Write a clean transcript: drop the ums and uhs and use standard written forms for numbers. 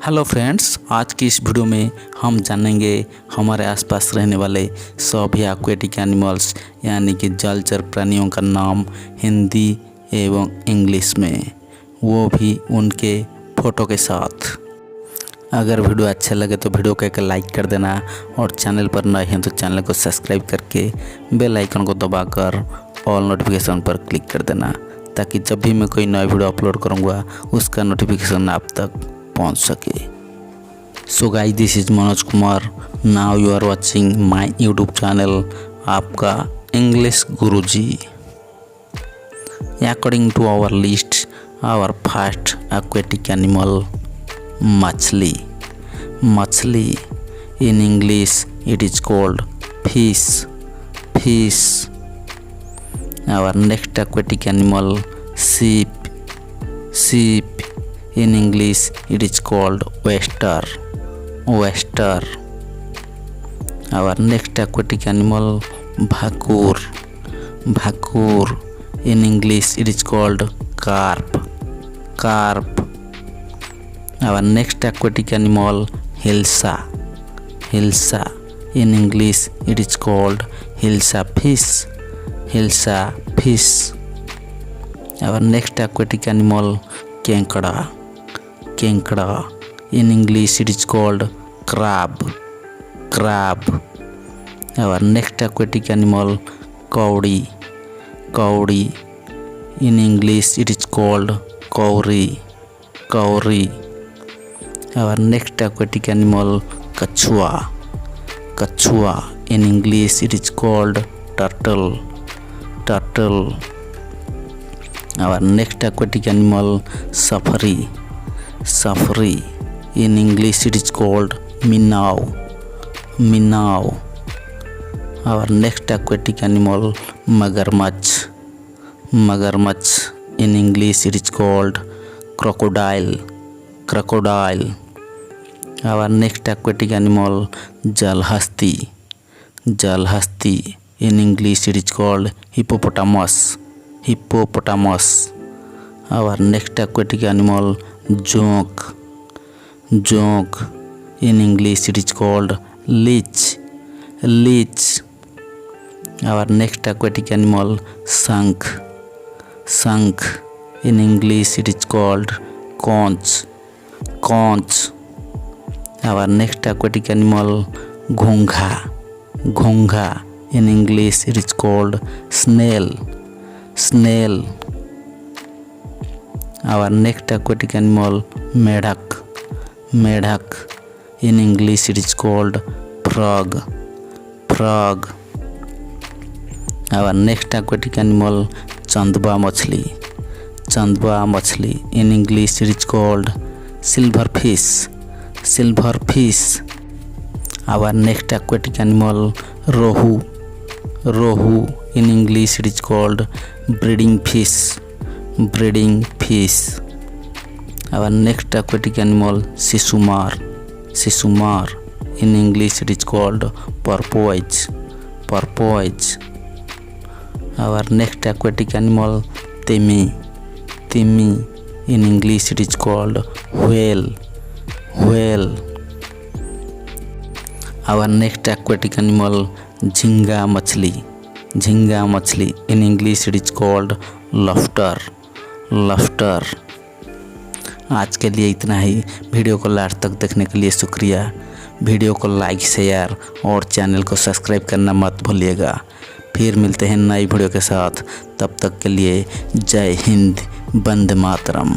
Hello friends, आज की इस वीडियो में हम जानेंगे हमारे आसपास रहने वाले सभी एक्वेटिक एनिमल्स यानी कि जलचर प्राणियों का नाम हिंदी एवं इंग्लिश में, वो भी उनके फ़ोटो के साथ। अगर वीडियो अच्छा लगे तो वीडियो को एक लाइक कर देना और चैनल पर नए हैं तो चैनल को सब्सक्राइब करके बेल आइकन को दबाकर ऑल नोटिफिकेशन पर क्लिक कर देना, ताकि जब भी मैं कोई नया वीडियो अपलोड करूँगा उसका नोटिफिकेशन आप तक पहुंच सके। So guys, this is Manoj Kumar. Now you are watching my YouTube channel आपका English Guruji. According to our list, our first aquatic animal मछली। मछली in English it is called fish. Fish. Our next aquatic animal sheep. Sheep. In English it is called oyster. Oyster. Our next aquatic animal bhakur. Bhakur. In English it is called carp. Carp. Our next aquatic animal hilsa. Hilsa. In English it is called hilsa fish. Hilsa fish. Our next aquatic animal केंकड़ा. केंकड़ा. In English it is called crab. Crab. Our next aquatic animal Cowrie. Cowrie. In English it is called Cowrie. Cowrie. Our next aquatic animal कछुआ. कछुआ. In English it is called turtle. Turtle. Our next aquatic animal safari. Safari. In English it is called Minnow. Minnow. Our next aquatic animal मगरमच्छ. मगरमच्छ. In English it is called crocodile. Crocodile. Our next aquatic animal जलहस्ती. जलहस्ती. In English it is called hippopotamus. Hippopotamus. Our next aquatic animal जोंक. जोंक. In English it is called leech. Leech. Our next aquatic animal शंख. शंख. In English it is called conch. Conch. Our next aquatic animal घोंघा. घोंघा. In English it is called snail. Snail. Our next aquatic animal मेढक. मेढक. In English it is called frog. Frog. Our next aquatic animal चंदवा मछली. चंदवा मछली. In English it is called silverfish. Silverfish. Our next aquatic animal rohu. Rohu. In English it is called breeding fish. Breeding fish. Our next aquatic animal sisumar. Sisumar. In English it is called porpoise. Porpoise. Our next aquatic animal timi. Timi. In English it is called whale. Whale. Our next aquatic animal झींगा मछली. झींगा मछली. In English it is called lobster. Lobster. आज के लिए इतना ही। Video को last तक देखने के लिए शुक्रिया। वीडियो को लाइक, शेयर और चैनल को सब्सक्राइब करना मत भूलिएगा। फिर मिलते हैं नई वीडियो के साथ। तब तक के लिए जय हिंद, वंदे मातरम।